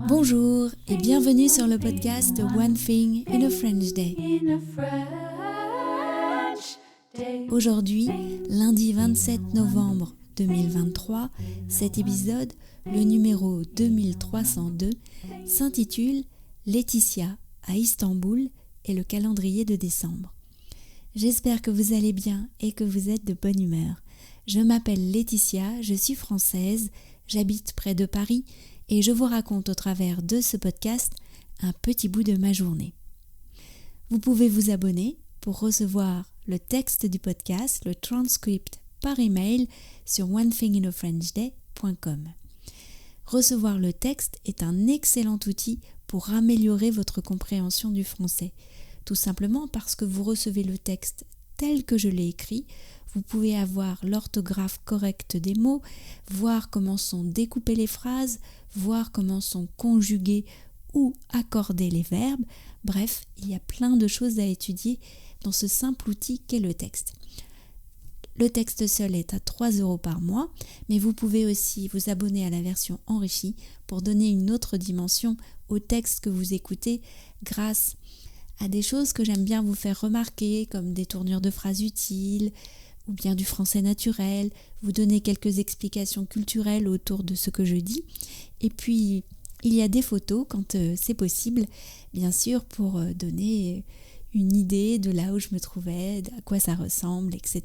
Bonjour et bienvenue sur le podcast One Thing in a French Day. Aujourd'hui, lundi 27 novembre 2023, cet épisode, le numéro 2302, s'intitule Laetitia à Istanbul et le calendrier de décembre. J'espère que vous allez bien et que vous êtes de bonne humeur. Je m'appelle Laetitia, je suis française, j'habite près de Paris et je vous raconte au travers de ce podcast un petit bout de ma journée. Vous pouvez vous abonner pour recevoir le texte du podcast, le transcript par email sur onethinginafrenchday.com. Recevoir le texte est un excellent outil pour améliorer votre compréhension du français. Tout simplement parce que vous recevez le texte tel que je l'ai écrit, vous pouvez avoir l'orthographe correcte des mots, voir comment sont découpées les phrases, voir comment sont conjugués ou accordés les verbes. Bref, il y a plein de choses à étudier dans ce simple outil qu'est le texte. Le texte seul est à 3 € par mois, mais vous pouvez aussi vous abonner à la version enrichie pour donner une autre dimension au texte que vous écoutez grâce à des choses que j'aime bien vous faire remarquer, comme des tournures de phrases utiles, ou bien du français naturel, vous donner quelques explications culturelles autour de ce que je dis. Et puis, il y a des photos quand c'est possible, bien sûr, pour donner une idée de là où je me trouvais, à quoi ça ressemble, etc.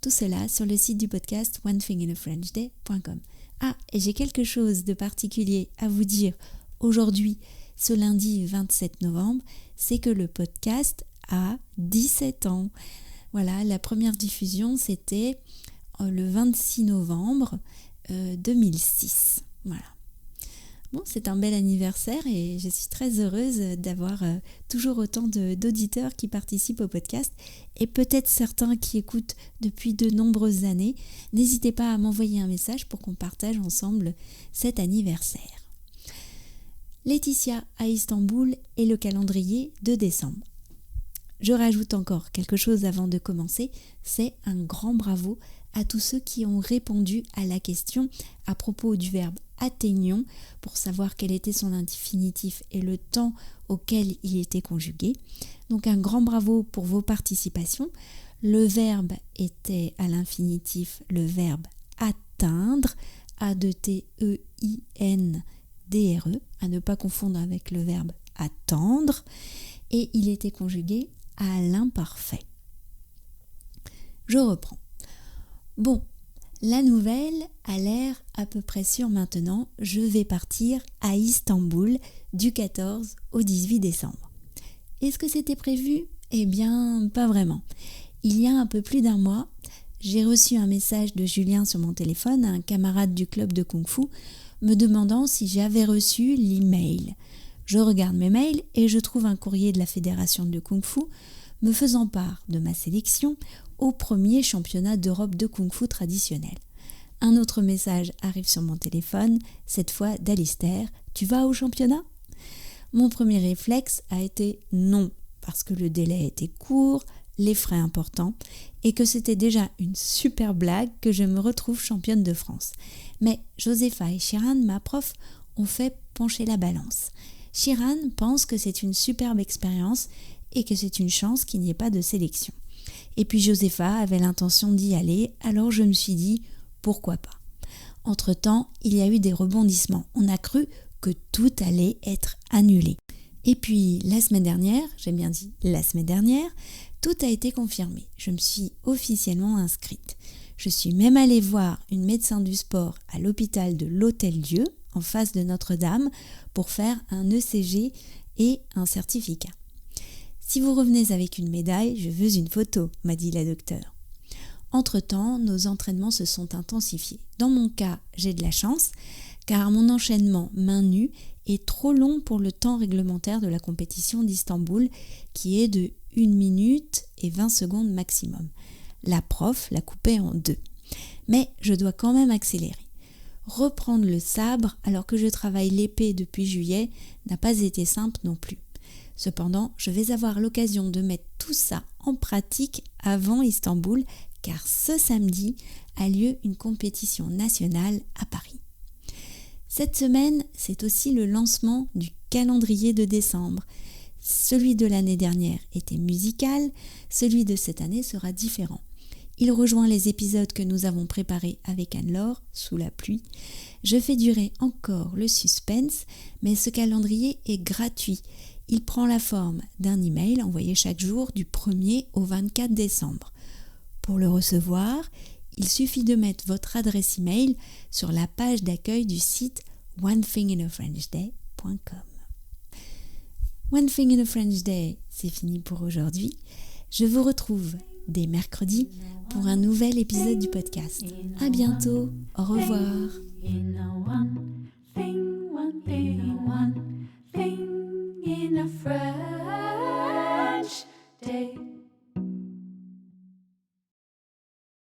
Tout cela sur le site du podcast onethinginafrenchday.com. Ah, et j'ai quelque chose de particulier à vous dire aujourd'hui, ce lundi 27 novembre, c'est que le podcast a 17 ans. Voilà, la première diffusion, c'était le 26 novembre 2006. Voilà. Bon, c'est un bel anniversaire et je suis très heureuse d'avoir toujours autant d'auditeurs qui participent au podcast et peut-être certains qui écoutent depuis de nombreuses années. N'hésitez pas à m'envoyer un message pour qu'on partage ensemble cet anniversaire. Laetitia à Istanbul et le calendrier de décembre. Je rajoute encore quelque chose avant de commencer, c'est un grand bravo à tous ceux qui ont répondu à la question à propos du verbe atteignons pour savoir quel était son infinitif et le temps auquel il était conjugué. Donc un grand bravo pour vos participations. Le verbe était à l'infinitif le verbe atteindre, A-D-T-E-I-N-D-R-E, à ne pas confondre avec le verbe attendre, et il était conjugué à l'imparfait. Je reprends. Bon, la nouvelle a l'air à peu près sûre maintenant. Je vais partir à Istanbul du 14 au 18 décembre. Est-ce que c'était prévu ? Eh bien, pas vraiment. Il y a un peu plus d'un mois, j'ai reçu un message de Julien sur mon téléphone, un camarade du club de Kung Fu, me demandant si j'avais reçu l'email. Je regarde mes mails et je trouve un courrier de la Fédération de Kung Fu me faisant part de ma sélection au premier championnat d'Europe de Kung Fu traditionnel. Un autre message arrive sur mon téléphone, cette fois d'Alistair. « Tu vas au championnat ?» Mon premier réflexe a été non, parce que le délai était court, les frais importants, et que c'était déjà une super blague que je me retrouve championne de France. Mais Josepha et Shiran, ma prof, ont fait pencher la balance. Shiran pense que c'est une superbe expérience et que c'est une chance qu'il n'y ait pas de sélection. Et puis Josepha avait l'intention d'y aller, alors je me suis dit pourquoi pas. Entre-temps, il y a eu des rebondissements. On a cru que tout allait être annulé. Et puis la semaine dernière, j'ai bien dit la semaine dernière, tout a été confirmé. Je me suis officiellement inscrite. Je suis même allée voir une médecin du sport à l'hôpital de l'Hôtel-Dieu, en face de Notre-Dame, pour faire un ECG et un certificat. Si vous revenez avec une médaille, je veux une photo, m'a dit la docteure. Entre-temps, nos entraînements se sont intensifiés. Dans mon cas, j'ai de la chance, car mon enchaînement main nue est trop long pour le temps réglementaire de la compétition d'Istanbul, qui est de 1 minute et 20 secondes maximum. La prof l'a coupé en 2. Mais je dois quand même accélérer. Reprendre le sabre alors que je travaille l'épée depuis juillet n'a pas été simple non plus. Cependant, je vais avoir l'occasion de mettre tout ça en pratique avant Istanbul, car ce samedi a lieu une compétition nationale à Paris. Cette semaine, c'est aussi le lancement du calendrier de décembre. Celui de l'année dernière était musical, celui de cette année sera différent. Il rejoint les épisodes que nous avons préparés avec Anne-Laure, sous la pluie. Je fais durer encore le suspense, mais ce calendrier est gratuit. Il prend la forme d'un email envoyé chaque jour du 1er au 24 décembre. Pour le recevoir, il suffit de mettre votre adresse email sur la page d'accueil du site onethinginafrenchday.com. One Thing in a French Day, c'est fini pour aujourd'hui. Je vous retrouve dès mercredi pour un nouvel épisode du podcast. À bientôt, au revoir. One thing in a